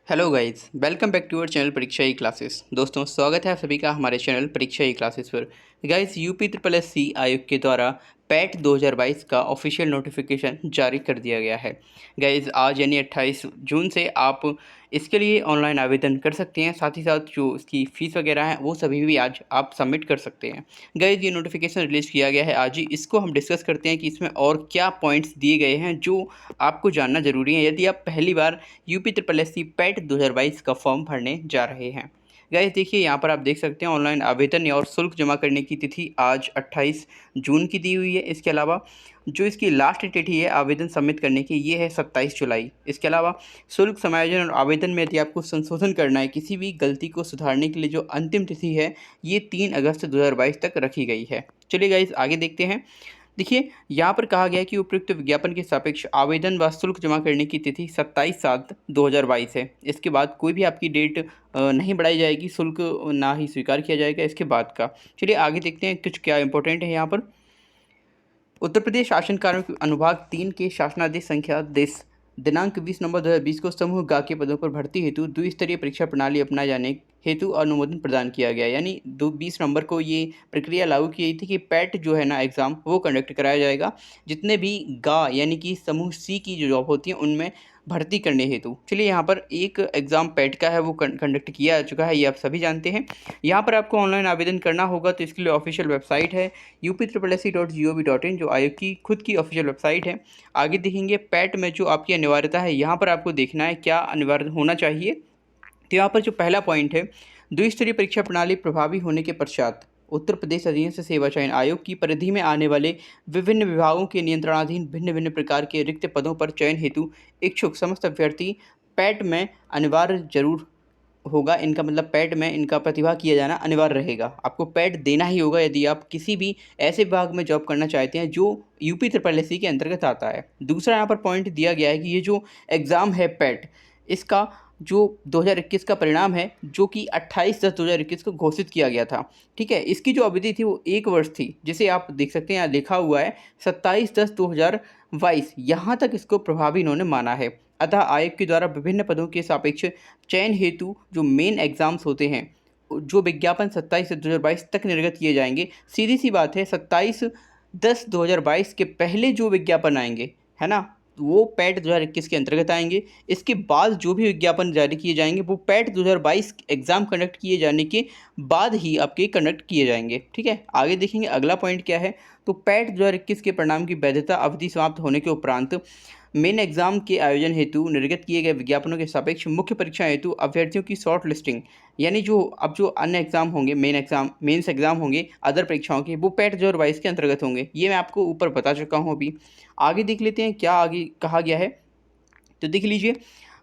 Hello guys, welcome back to our channel Pariksha E classes. दोस्तों, स्वागत है आप सभी का हमारे चैनल परीक्षा ई क्लासेस पर। Guys, UP triple S C आयोग के द्वारा पैट 2022 का ऑफिशियल नोटिफिकेशन जारी कर दिया गया है। गाइस, आज यानी 28 जून से आप इसके लिए ऑनलाइन आवेदन कर सकते हैं। साथ ही साथ जो इसकी फ़ीस वगैरह है वो सभी भी आज आप सबमिट कर सकते हैं। गाइस, ये नोटिफिकेशन रिलीज़ किया गया है आज ही। इसको हम डिस्कस करते हैं कि इसमें और क्या पॉइंट्स दिए गए हैं जो आपको जानना ज़रूरी है यदि आप पहली बार UP triple S C PET 2022 का फॉर्म भरने जा रहे हैं। गाइस, देखिए यहाँ पर आप देख सकते हैं ऑनलाइन आवेदन और शुल्क जमा करने की तिथि आज 28 जून की दी हुई है। इसके अलावा जो इसकी लास्ट तिथि है आवेदन सबमिट करने की, ये है 27 जुलाई। इसके अलावा शुल्क समायोजन और आवेदन में यदि आपको संशोधन करना है, किसी भी गलती को सुधारने के लिए जो अंतिम तिथि है ये 3 अगस्त 2022 तक रखी गई है। चलिए गाइस, आगे देखते हैं। देखिए, यहाँ पर कहा गया है कि उपयुक्त विज्ञापन के सापेक्ष आवेदन व शुल्क जमा करने की तिथि 27/7/2022 है। इसके बाद कोई भी आपकी डेट नहीं बढ़ाई जाएगी, शुल्क ना ही स्वीकार किया जाएगा इसके बाद का। चलिए आगे देखते हैं कुछ क्या इंपॉर्टेंट है यहाँ पर। उत्तर प्रदेश शासन कार्य अनुभाग 3 के शासनादेश संख्या 10 दिनांक 20 नवंबर 2020 को समूह ग के पदों पर भर्ती हेतु द्विस्तरीय परीक्षा प्रणाली अपनाए जाने हेतु अनुमोदन प्रदान किया गया। यानी 20 नवंबर को ये प्रक्रिया लागू की गई थी कि पैट जो है ना एग्ज़ाम वो कंडक्ट कराया जाएगा। जितने भी गा यानी कि समूह सी की जो जॉब होती है उनमें भर्ती करने हेतु। चलिए, यहाँ पर एक एग्ज़ाम पैट का है वो कंडक्ट किया जा चुका है, ये आप सभी जानते हैं। यहाँ पर आपको ऑनलाइन आवेदन करना होगा तो इसके लिए ऑफिशियल वेबसाइट है UP.SC.gov.in, जो आयोग की खुद की ऑफिशियल वेबसाइट है। आगे देखेंगे पैट में जो आपकी अनिवार्यता है, यहाँ पर आपको देखना है क्या अनिवार्य होना चाहिए। तो यहाँ पर जो पहला पॉइंट है, द्विस्तरीय परीक्षा प्रणाली प्रभावी होने के पश्चात उत्तर प्रदेश अधीनस्थ सेवा चयन आयोग की परिधि में आने वाले विभिन्न विभागों के नियंत्रणाधीन भिन्न भिन्न प्रकार के रिक्त पदों पर चयन हेतु इच्छुक समस्त अभ्यर्थी पैट में अनिवार्य जरूर होगा। इनका मतलब पैट में इनका प्रतिभा किया जाना अनिवार्य रहेगा। आपको पैट देना ही होगा यदि आप किसी भी ऐसे विभाग में जॉब करना चाहते हैं जो यूपी ट्रिपल एस सी के अंतर्गत आता है। दूसरा यहाँ पर पॉइंट दिया गया है कि ये जो एग्ज़ाम है पैट, इसका जो 2021 का परिणाम है जो कि 28/10/2021 को घोषित किया गया था। ठीक है, इसकी जो अवधि थी वो 1 वर्ष थी, जिसे आप देख सकते हैं यहाँ लिखा हुआ है 27/10/2022, यहाँ तक इसको प्रभावी इन्होंने माना है। अतः आयोग के द्वारा विभिन्न पदों के सापेक्ष चयन हेतु जो मेन एग्ज़ाम्स होते हैं, जो विज्ञापन 27/10/2022 तक निर्गत किए जाएंगे। सीधी सी बात है, 27/10/2022 के पहले जो विज्ञापन आएंगे, है ना, वो पैट 2021 के अंतर्गत आएंगे। इसके बाद जो भी विज्ञापन जारी किए जाएंगे वो पैट 2022 एग्ज़ाम कंडक्ट किए जाने के बाद ही आपके कंडक्ट किए जाएंगे। ठीक है, आगे देखेंगे अगला पॉइंट क्या है। तो पैट 2021 के परिणाम की वैधता अवधि समाप्त होने के उपरांत मेन एग्ज़ाम के आयोजन हेतु निर्गत किए गए विज्ञापनों के सापेक्ष मुख्य परीक्षा हेतु अभ्यर्थियों की शॉर्ट लिस्टिंग, यानी जो अब जो अन्य एग्ज़ाम होंगे, मेंस एग्ज़ाम होंगे अदर परीक्षाओं के, वो पैट 2022 के अंतर्गत होंगे। ये मैं आपको ऊपर बता चुका हूँ अभी। आगे देख लेते हैं क्या आगे कहा गया है। तो देख लीजिए,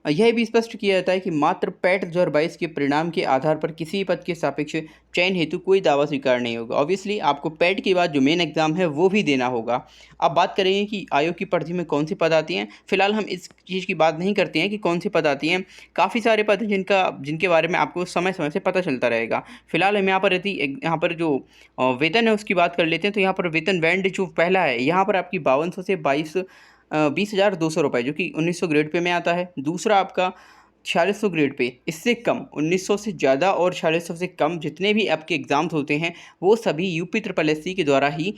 यह भी स्पष्ट किया जाता है कि मात्र पैट 2022 के परिणाम के आधार पर किसी पद के सापेक्ष चयन हेतु कोई दावा स्वीकार नहीं होगा। ऑब्वियसली आपको पैट के बाद जो मेन एग्ज़ाम है वो भी देना होगा। अब बात करेंगे कि आयोग की परिधि में कौन सी पद आती हैं। फिलहाल हम इस चीज़ की बात नहीं करते हैं कि कौन सी पद आती हैं। काफ़ी सारे पद हैं जिनके बारे में आपको समय समय से पता चलता रहेगा। फिलहाल हम यहाँ पर जो वेतन है उसकी बात कर लेते हैं। तो यहाँ पर वेतन बैंड जो पहला है, यहाँ पर आपकी 5200 से 20,200 रुपये, जो कि 1900 ग्रेड पे में आता है। दूसरा आपका 4600 ग्रेड पे, इससे कम 1900 से ज़्यादा और 4600 से कम जितने भी आपके एग्ज़ाम्स होते हैं वो सभी यूपी ट्रिपल एस सी के द्वारा ही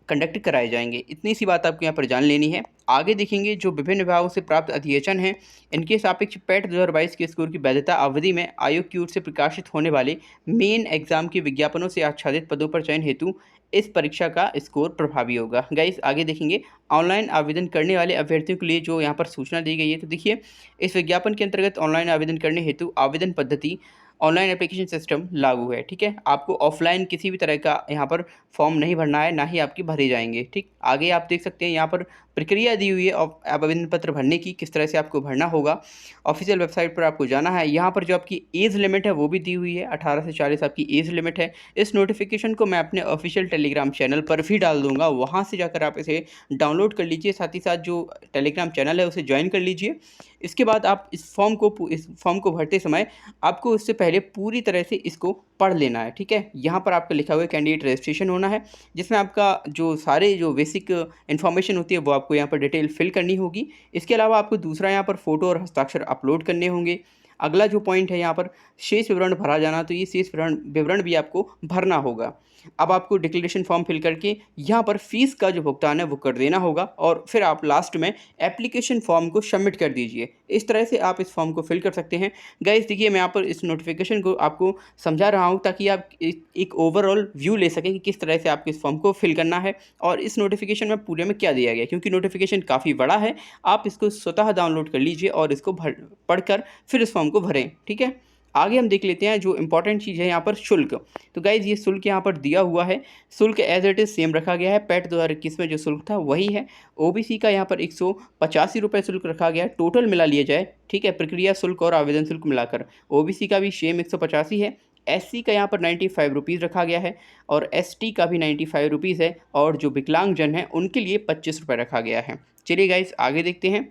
कंडक्ट कराए जाएंगे। इतनी सी बात आपको यहाँ पर जान लेनी है। आगे देखेंगे जो विभिन्न विभागों से प्राप्त अधिवेशन हैं, इनके सापेक्ष पैट 2022 के स्कोर की वैधता अवधि में आयोग की ओर से प्रकाशित होने वाले मेन एग्जाम के विज्ञापनों से आच्छादित पदों पर चयन हेतु इस परीक्षा का स्कोर प्रभावी होगा। गाइस, आगे देखेंगे ऑनलाइन आवेदन करने वाले अभ्यर्थियों के लिए जो यहाँ पर सूचना दी गई है। तो देखिए, इस विज्ञापन के अंतर्गत ऑनलाइन आवेदन करने हेतु आवेदन पद्धति ऑनलाइन एप्लीकेशन सिस्टम लागू है। ठीक है, आपको ऑफलाइन किसी भी तरह का यहाँ पर फॉर्म नहीं भरना है, ना ही आपके भरे जाएंगे। ठीक, आगे आप देख सकते हैं यहाँ पर प्रक्रिया दी हुई है आवेदन पत्र भरने की, किस तरह से आपको भरना होगा। ऑफिशियल वेबसाइट पर आपको जाना है। यहाँ पर जो आपकी एज लिमिट है वो भी दी हुई है, 18 से 40 आपकी एज लिमिट है। इस नोटिफिकेशन को मैं अपने ऑफिशियल टेलीग्राम चैनल पर भी डाल दूंगा, वहाँ से जाकर आप इसे डाउनलोड कर लीजिए। साथ ही साथ जो टेलीग्राम चैनल है उसे ज्वाइन कर लीजिए। इसके बाद आप इस फॉर्म को भरते समय आपको इससे पहले पूरी तरह से इसको पढ़ लेना है। ठीक है, यहाँ पर आपका लिखा हुआ है कैंडिडेट रजिस्ट्रेशन होना है, जिसमें आपका जो सारे जो बेसिक इन्फॉर्मेशन होती है वो आपको यहाँ पर डिटेल फिल करनी होगी। इसके अलावा आपको दूसरा यहाँ पर फ़ोटो और हस्ताक्षर अपलोड करने होंगे। अगला जो पॉइंट है यहाँ पर शेष विवरण भरा जाना, तो ये शेष विवरण भी आपको भरना होगा। अब आपको डिक्लेरेशन फॉर्म फिल करके यहाँ पर फीस का जो भुगतान है वो कर देना होगा और फिर आप लास्ट में एप्लीकेशन फॉर्म को सबमिट कर दीजिए। इस तरह से आप इस फॉर्म को फिल कर सकते हैं। गाइस देखिए, मैं यहाँ पर इस नोटिफिकेशन को आपको समझा रहा हूँ ताकि आप एक ओवरऑल व्यू ले सकें कि किस तरह से आपको इस फॉर्म को फिल करना है और इस नोटिफिकेशन में पूरे में क्या दिया गया है। क्योंकि नोटिफिकेशन काफ़ी बड़ा है, आप इसको स्वतः डाउनलोड कर लीजिए और इसको पढ़कर फिर इस फॉर्म को भरें। ठीक है, आगे हम देख लेते हैं जो इंपॉर्टेंट चीज़ है यहाँ पर शुल्क। तो गाइज ये शुल्क यहाँ पर दिया हुआ है, शुल्क एज इट इज़ सेम रखा गया है। पैट 2021 में जो शुल्क था वही है। ओबीसी का यहाँ पर 185 रुपये शुल्क रखा गया है, टोटल मिला लिया जाए। ठीक है, प्रक्रिया शुल्क और आवेदन शुल्क मिलाकर ओबीसी का भी सेम 185 है। एससी का यहाँ पर 95 रुपीज़ रखा गया है और एसटी का भी 95 रुपीज़ है और जो विकलांगजन हैं उनके लिए 25 रुपये रखा गया है। चलिए गाइज आगे देखते हैं।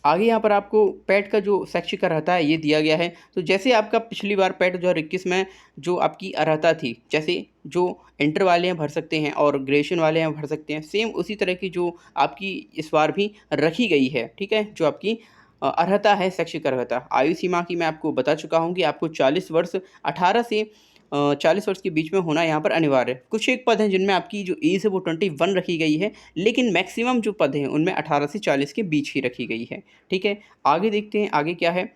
आगे यहाँ पर आपको पैट का जो शैक्षिक अर्हता है ये दिया गया है। तो जैसे आपका पिछली बार पैट 2021 में जो आपकी अर्हता थी, जैसे जो इंटर वाले हैं भर सकते हैं और ग्रेजुएशन वाले हैं भर सकते हैं, सेम उसी तरह की जो आपकी इस बार भी रखी गई है। ठीक है, जो आपकी अर्हता है, शैक्षिक अर्हता, आयु सीमा की मैं आपको बता चुका हूँ कि आपको 40 वर्ष 18 से 40 वर्ष के बीच में होना यहाँ पर अनिवार्य है। कुछ एक पद हैं जिनमें आपकी जो एज है वो 21 रखी गई है, लेकिन मैक्सिमम जो पद हैं उनमें 18 से 40 के बीच ही रखी गई है। ठीक है, आगे देखते हैं आगे क्या है।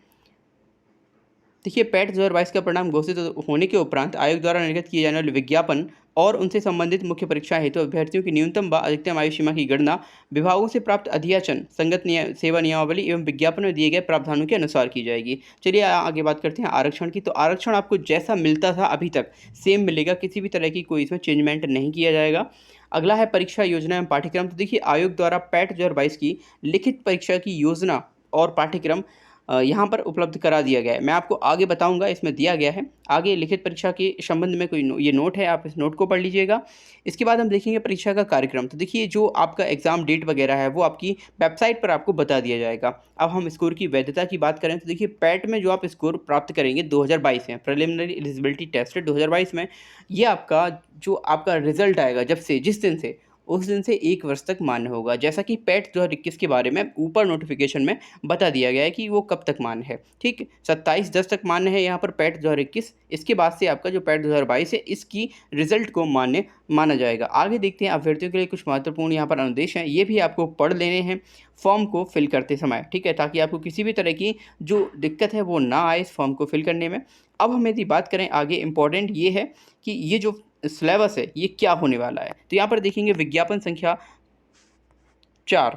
देखिए, पैट 2022 का परिणाम घोषित होने के उपरांत आयोग द्वारा निर्गत किए जाने वाले विज्ञापन और उनसे संबंधित मुख्य परीक्षा हेतु अभ्यर्थियों की न्यूनतम व अधिकतम आयु सीमा की गणना विभागों से प्राप्त अध्याचन, संगत सेवा नियमावली एवं विज्ञापन में दिए गए प्रावधानों के अनुसार की जाएगी। चलिए आगे बात करते हैं आरक्षण की। तो आरक्षण आपको जैसा मिलता था अभी तक सेम मिलेगा, किसी भी तरह की कोई इसमें चेंजमेंट नहीं किया जाएगा। अगला है परीक्षा योजना एवं पाठ्यक्रम। तो देखिए, आयोग द्वारा पैट 2022 की लिखित परीक्षा की योजना और पाठ्यक्रम यहाँ पर उपलब्ध करा दिया गया है। मैं आपको आगे बताऊंगा, इसमें दिया गया है। आगे लिखित परीक्षा के संबंध में कोई ये नोट है, आप इस नोट को पढ़ लीजिएगा। इसके बाद हम देखेंगे परीक्षा का कार्यक्रम। तो देखिए, जो आपका एग्ज़ाम डेट वगैरह है वो आपकी वेबसाइट पर आपको बता दिया जाएगा। अब हम स्कोर की वैधता की बात करें तो देखिए, पैट में जो आप स्कोर प्राप्त करेंगे 2022 में, प्रिलिमिनरी एलिजिबिलिटी टेस्ट 2022 में, ये आपका जो आपका रिजल्ट आएगा जब से, जिस दिन से, उस दिन से 1 वर्ष तक मान्य होगा। जैसा कि पैट 2021 के बारे में ऊपर नोटिफिकेशन में बता दिया गया है कि वो कब तक मान्य है। ठीक, 27/10 तक मान्य है यहाँ पर पैट 2021। इसके बाद से आपका जो पैट 2022 है इसकी रिजल्ट को मान्य माना जाएगा। आगे देखते हैं अभ्यर्थियों के लिए कुछ महत्वपूर्ण यहाँ पर अनुदेश हैं, ये भी आपको पढ़ लेने हैं फॉर्म को फिल करते समय। ठीक है, ताकि आपको किसी भी तरह की जो दिक्कत है वो ना आए इस फॉर्म को फिल करने में। अब हम यदि बात करें आगे, इम्पॉर्टेंट ये है कि ये जो सिलेबस है ये क्या होने वाला है। तो यहाँ पर देखेंगे विज्ञापन संख्या 4,